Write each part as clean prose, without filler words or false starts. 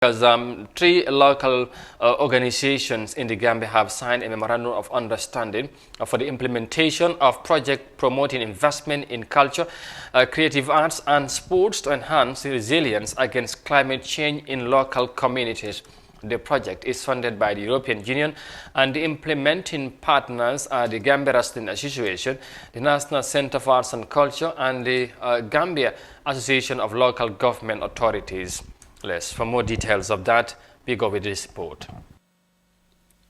Because three local organizations in the Gambia have signed a memorandum of understanding for the implementation of project promoting investment in culture, creative arts and sports to enhance resilience against climate change in local communities. The project is funded by the European Union and the implementing partners are the Gambia Wrestling Association, the National Center for Arts and Culture and the Gambia Association of Local Government Authorities. For more details of that, we go with this report.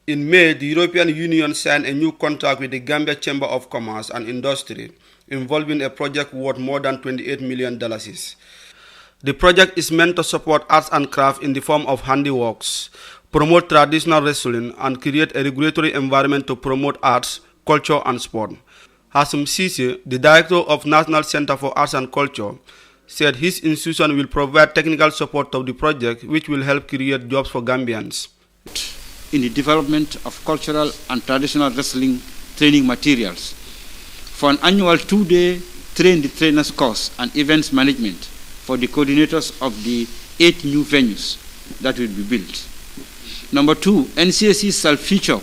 In May, the European Union signed a new contract with the Gambia Chamber of Commerce and Industry involving a project worth more than $28 million. The project is meant to support arts and crafts in the form of handiworks, promote traditional wrestling, and create a regulatory environment to promote arts, culture, and sport. Hasum Sisi, the director of National Center for Arts and Culture, said his institution will provide technical support of the project, which will help create jobs for Gambians. In the development of cultural and traditional wrestling training materials for an annual 2-day train the trainers course and events management for the coordinators of the 8 new venues that will be built. Number 2, NCAC shall feature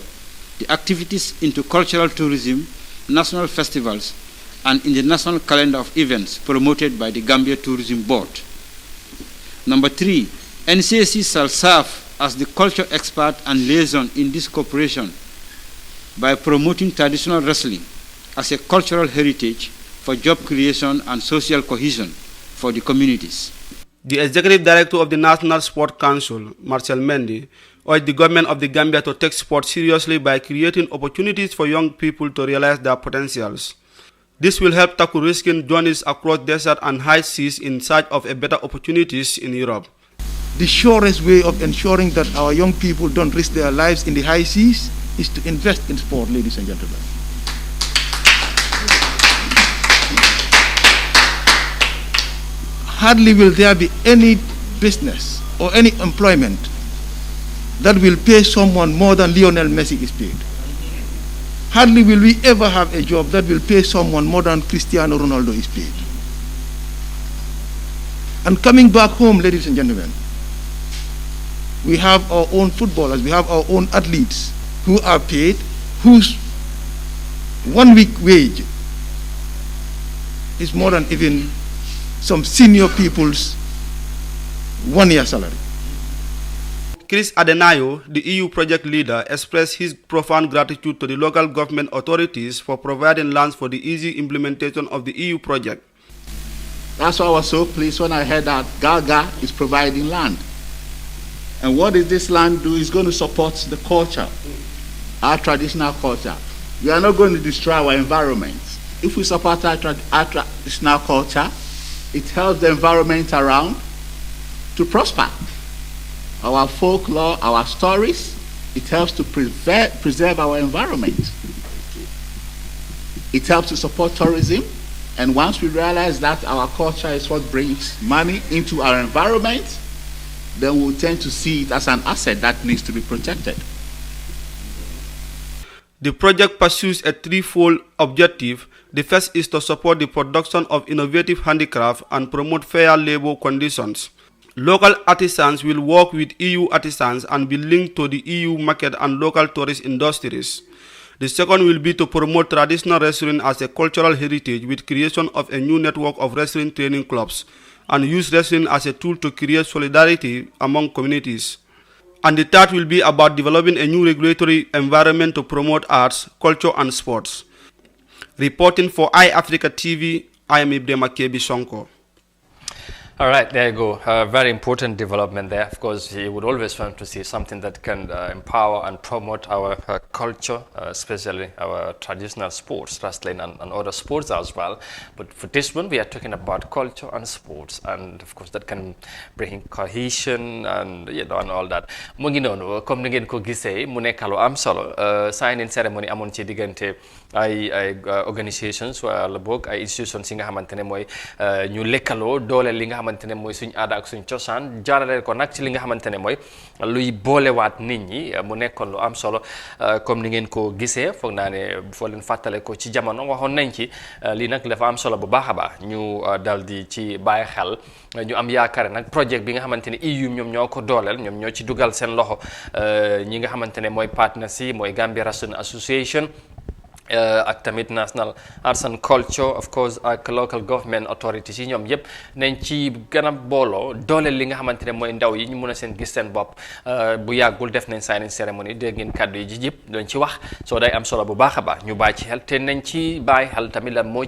the activities into cultural tourism, national festivals, and in the national calendar of events promoted by the Gambia Tourism Board. Number 3, NCAC shall serve as the culture expert and liaison in this cooperation by promoting traditional wrestling as a cultural heritage for job creation and social cohesion for the communities. The Executive Director of the National Sport Council, Marcel Mendy, urged the government of the Gambia to take sport seriously by creating opportunities for young people to realize their potentials. This will help tackle risking journeys across desert and high seas in search of better opportunities in Europe. The surest way of ensuring that our young people don't risk their lives in the high seas is to invest in sport, ladies and gentlemen. Hardly will there be any business or any employment that will pay someone more than Lionel Messi is paid. Hardly will we ever have a job that will pay someone more than Cristiano Ronaldo is paid. And coming back home, ladies and gentlemen, we have our own footballers, we have our own athletes who are paid, whose 1 week wage is more than even some senior people's 1 year salary. Chris Adenayo, the EU project leader, expressed his profound gratitude to the local government authorities for providing lands for the easy implementation of the EU project. That's why I was so pleased when I heard that Gaga is providing land. And what does this land do? It's going to support the culture, our traditional culture. We are not going to destroy our environment. If we support our traditional culture, it helps the environment around to prosper. Our folklore, our stories, it helps to preserve our environment. It helps to support tourism. And once we realize that our culture is what brings money into our environment, then we'll tend to see it as an asset that needs to be protected. The project pursues a threefold objective. The first is to support the production of innovative handicraft and promote fair labor conditions. Local artisans will work with EU artisans and be linked to the EU market and local tourist industries. The second will be to promote traditional wrestling as a cultural heritage with creation of a new network of wrestling training clubs and use wrestling as a tool to create solidarity among communities. And the third will be about developing a new regulatory environment to promote arts, culture and sports. Reporting for Eyeafrica TV, I am Ibrahim Kebi Sonko. All right, there you go. Very important development there. Of course, you would always want to see something that can empower and promote our culture, especially our traditional sports, wrestling and other sports as well. But for this one, we are talking about culture and sports, and of course, that can bring cohesion and and all that. Mu ngi noonu comme ni ngeen ko gisee mu nekk lu am solo signing ceremony amoon ci diggante ay organisations wala boog ay institutions yi nga xamante ne mooy ñu lekkaloo doole li nga xamante ne mooy suñ aada ak suñ cosaan jaarale ko nag ci li nga xamante ne mooy luy boolewaat nit ñi mu nekkoon lu am solo comme ni ngeen ko gisee foog naa ne foo leen fàttale ko ci jamono waxoon nañ ci lii nag dafa am solo bu baax a baax ñu dal di ci bàyyi xel ñu am yaakaar nag projet bi nga xamante ne EU ñoom ñoo ko dooleel ñoom ñoo ci dugal seen loxo ñi nga xamante ne mooy partners yi mooy Gambia Restaurant Association ak tamit National Arts and Culture of course ak local government authorities yi ñoom yëpp nañ ci gën a booloo dooleel li nga xamante ne mooy ndaw yi ñu mun a seen gis seen bopp bu yàggul def nañ signing ceremony dégg ngeen kàddu yi ji yëpp dañ ci wax soo day am solo bu baax a baax ñu bàyyi ci xel te nañ ci bàyyi xel tamit lan moo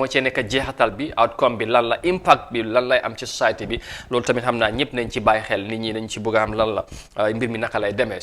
cee nekk jeexatal bi outcome bi lan la impact bi lan lay am ci société bi loolu tamit xam naa ñëpp nañ ci bàyyi xel nit ñi nañ ci bëgg a am lan la mbir mi naka lay demee